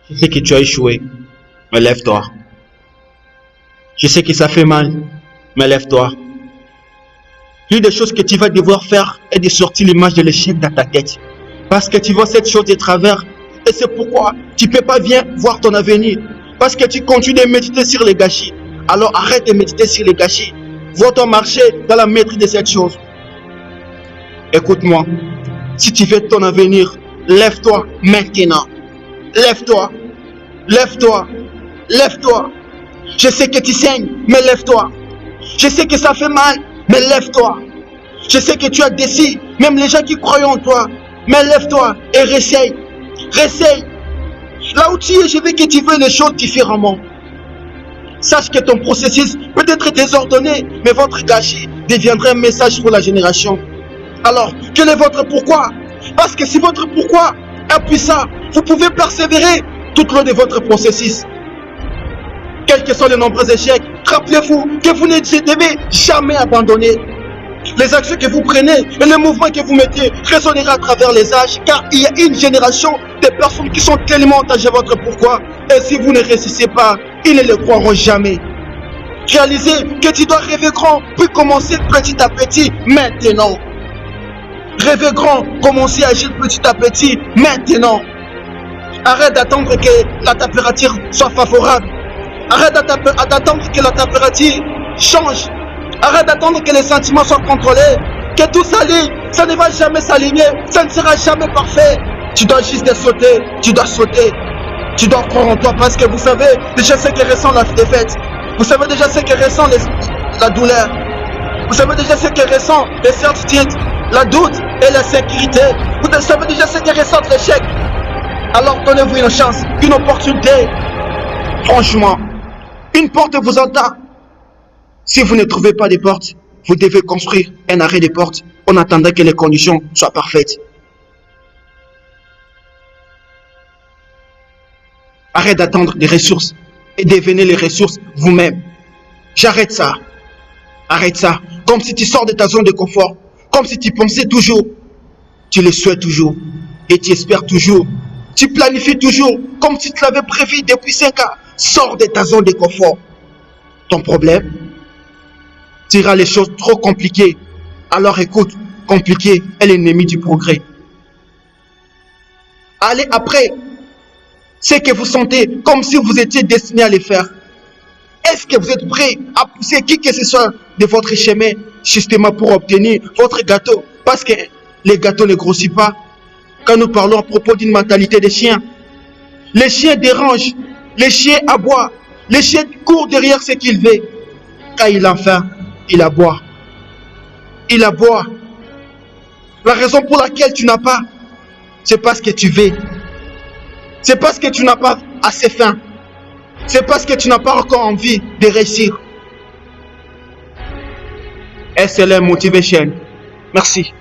Je sais que tu as échoué, mais lève-toi. Je sais que ça fait mal, mais lève-toi. L'une des choses que tu vas devoir faire est de sortir l'image de l'échec dans ta tête. Parce que tu vois cette chose de travers, et c'est pourquoi tu ne peux pas bien voir ton avenir. Parce que tu continues de méditer sur les gâchis. Alors arrête de méditer sur les gâchis. Vois-toi marcher dans la maîtrise de cette chose. Écoute-moi, si tu veux ton avenir, lève-toi maintenant. Lève-toi, lève-toi, lève-toi. Je sais que tu saignes, mais lève-toi. Je sais que ça fait mal, mais lève-toi. Je sais que tu as décidé, même les gens qui croient en toi, mais lève-toi et réessaye. Réessaye. Là où tu es, je veux que tu veuilles les choses différemment. Sache que ton processus peut être désordonné, mais votre gâchis deviendra un message pour la génération. Alors, quel est votre pourquoi? Parce que si votre pourquoi est puissant, vous pouvez persévérer tout au long de votre processus. Quels que soient les nombreux échecs, rappelez-vous que vous ne devez jamais abandonner. Les actions que vous prenez et les mouvements que vous mettez résonnera à travers les âges, car il y a une génération de personnes qui sont tellement attachées à votre pourquoi, et si vous ne réussissez pas, ils ne le croiront jamais. Réalisez que tu dois rêver grand, puis commencer petit à petit, maintenant. Rêver grand, commencer à agir petit à petit, maintenant. Arrête d'attendre que la température soit favorable. Arrête d'attendre que la température change. Arrête d'attendre que les sentiments soient contrôlés. Que tout s'aligne. Ça ne va jamais s'aligner. Ça ne sera jamais parfait. Tu dois juste sauter. Tu dois sauter. Tu dois croire en toi parce que vous savez déjà ce que ressent la défaite. Vous savez déjà ce que ressent la douleur. Vous savez déjà ce que ressent les certitudes, la doute et la sécurité. Vous savez déjà ce que ressent l'échec. Alors donnez-vous une chance, une opportunité. Franchement, une porte vous entend. Si vous ne trouvez pas de porte, vous devez construire un arrêt de porte en attendant que les conditions soient parfaites. Arrête d'attendre des ressources et devenez les ressources vous-même. J'arrête ça. Arrête ça. Comme si tu sors de ta zone de confort. Comme si tu pensais toujours. Tu le souhaites toujours. Et tu espères toujours. Tu planifies toujours. Comme si tu l'avais prévu depuis 5 ans. Sors de ta zone de confort. Ton problème, tu iras les choses trop compliquées. Alors écoute, compliqué est l'ennemi du progrès. Allez après ce que vous sentez comme si vous étiez destiné à le faire. Est-ce que vous êtes prêt à pousser qui que ce soit de votre chemin justement pour obtenir votre gâteau? Parce que les gâteaux ne grossissent pas. Quand nous parlons à propos d'une mentalité des chiens, les chiens dérangent, les chiens aboient, les chiens courent derrière ce qu'il veut. Quand il a faim, il aboie. Il aboie. La raison pour laquelle tu n'as pas, c'est parce que tu veux. C'est parce que tu n'as pas assez faim. C'est parce que tu n'as pas encore envie de réussir. SLM Motivation. Merci.